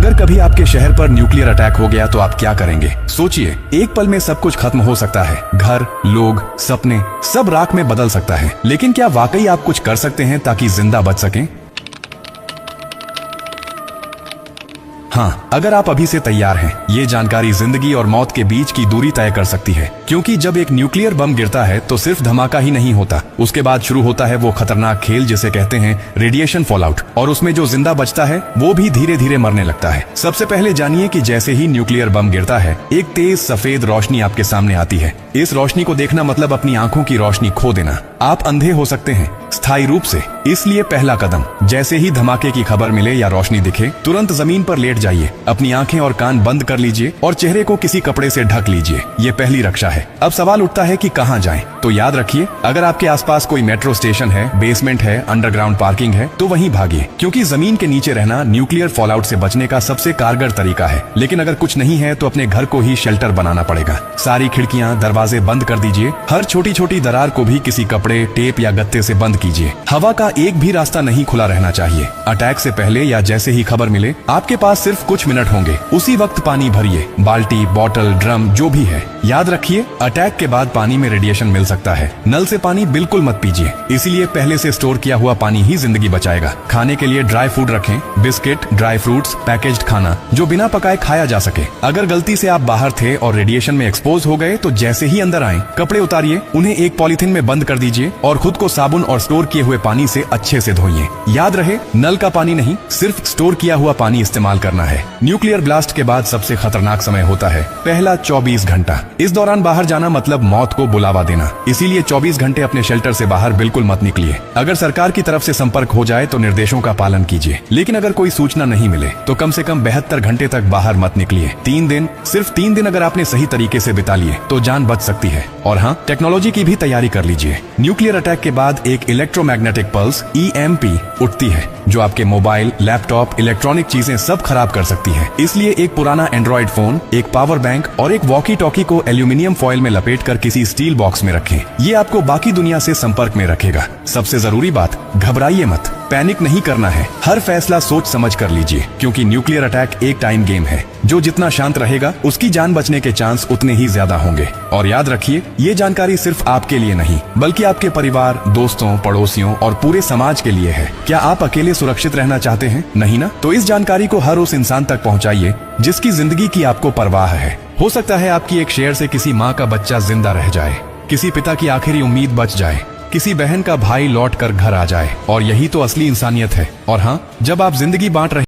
अगर कभी आपके शहर पर न्यूक्लियर अटैक हो गया तो आप क्या करेंगे? सोचिए, एक पल में सब कुछ खत्म हो सकता है। घर, लोग, सपने, सब राख में बदल सकता है। लेकिन क्या वाकई आप कुछ कर सकते हैं ताकि जिंदा बच सकें? हाँ, अगर आप अभी से तैयार हैं, ये जानकारी जिंदगी और मौत के बीच की दूरी तय कर सकती है। क्योंकि जब एक न्यूक्लियर बम गिरता है तो सिर्फ धमाका ही नहीं होता, उसके बाद शुरू होता है वो खतरनाक खेल जिसे कहते हैं रेडिएशन फॉलआउट। और उसमें जो जिंदा बचता है वो भी धीरे धीरे मरने लगता है। सबसे पहले जानिए कि जैसे ही न्यूक्लियर बम गिरता है, एक तेज सफेद रोशनी आपके सामने आती है। इस रोशनी को देखना मतलब अपनी आंखों की रोशनी खो देना। आप अंधे हो सकते हैं स्थायी रूप से। इसलिए पहला कदम, जैसे ही धमाके की खबर मिले या रोशनी दिखे, तुरंत जमीन पर लेट जाइए, अपनी आंखें और कान बंद कर लीजिए और चेहरे को किसी कपड़े से ढक लीजिए। ये पहली रक्षा है। अब सवाल उठता है कि कहां जाएं? तो याद रखिए, अगर आपके आसपास कोई मेट्रो स्टेशन है, बेसमेंट है, अंडरग्राउंड पार्किंग है, तो वहीं भागिए, क्योंकि जमीन के नीचे रहना न्यूक्लियर फॉलआउट से बचने का सबसे कारगर तरीका है। लेकिन अगर कुछ नहीं है तो अपने घर को ही शेल्टर बनाना पड़ेगा। सारी खिड़कियां, दरवाजे बंद कर दीजिए। हर छोटी छोटी दरार को भी किसी कपड़े, टेप या गत्ते से बंद कीजिए। हवा का एक भी रास्ता नहीं खुला रहना चाहिए। अटैक से पहले या जैसे ही खबर मिले, आपके पास सिर्फ कुछ मिनट होंगे। उसी वक्त पानी भरिए, बाल्टी, बोतल, ड्रम, जो भी है। याद रखिए, अटैक के बाद पानी में रेडिएशन मिल सकता है। नल से पानी बिल्कुल मत पीजिए, इसीलिए पहले से स्टोर किया हुआ पानी ही जिंदगी बचाएगा। खाने के लिए ड्राई फूड रखें, बिस्किट, ड्राई फ्रूट्स, पैकेज्ड खाना जो बिना पकाए खाया जा सके। अगर गलती से आप बाहर थे और रेडिएशन में एक्सपोज हो गए तो जैसे ही अंदर आए, कपड़े उतारिए, उन्हें एक पॉलिथीन में बंद कर दीजिए और खुद को साबुन और स्टोर किए हुए पानी से अच्छे से धोइए। याद रहे, नल का पानी नहीं, सिर्फ स्टोर किया हुआ पानी इस्तेमाल करना है। न्यूक्लियर ब्लास्ट के बाद सबसे खतरनाक समय होता है पहला 24 घंटा। इस दौरान बाहर जाना मतलब मौत को बुलावा देना। इसीलिए 24 घंटे अपने शेल्टर से बाहर बिल्कुल मत निकलिए। अगर सरकार की तरफ से संपर्क हो जाए तो निर्देशों का पालन कीजिए, लेकिन अगर कोई सूचना नहीं मिले तो कम से कम 72 घंटे तक बाहर मत निकलिए। 3 दिन, सिर्फ 3 दिन अगर आपने सही तरीके से बिता लिए तो जान बच सकती है। और हाँ, टेक्नोलॉजी की भी तैयारी कर लीजिए। न्यूक्लियर अटैक के बाद एक इलेक्ट्रोमैग्नेटिक पल्स EMP उठती है, जो आपके मोबाइल, लैपटॉप, इलेक्ट्रॉनिक चीजें सब खराब कर सकती है। इसलिए एक पुराना एंड्रॉइड फोन, एक पावर बैंक और एक वॉकी टॉकी को एल्यूमिनियम फॉइल में लपेटकर किसी स्टील बॉक्स में रखें। ये आपको बाकी दुनिया से संपर्क में रखेगा। सबसे जरूरी बात, घबराइए मत, पैनिक नहीं करना है। हर फैसला सोच समझ कर लीजिए, क्योंकि न्यूक्लियर अटैक एक टाइम गेम है। जो जितना शांत रहेगा, उसकी जान बचने के चांस उतने ही ज्यादा होंगे। और याद रखिए, ये जानकारी सिर्फ आपके लिए नहीं, बल्कि आपके परिवार, दोस्तों, पड़ोसियों और पूरे समाज के लिए है। क्या आप अकेले सुरक्षित रहना चाहते हैं? नहीं ना? तो इस जानकारी को हर उस इंसान तक पहुंचाइए जिसकी जिंदगी की आपको परवाह है। हो सकता है आपकी एक शेयर से किसी माँ का बच्चा जिंदा रह जाए, किसी पिता की आखिरी उम्मीद बच जाए, किसी बहन का भाई लौट कर घर आ जाए। और यही तो असली इंसानियत है। और हाँ, जब आप जिंदगी बांट रहे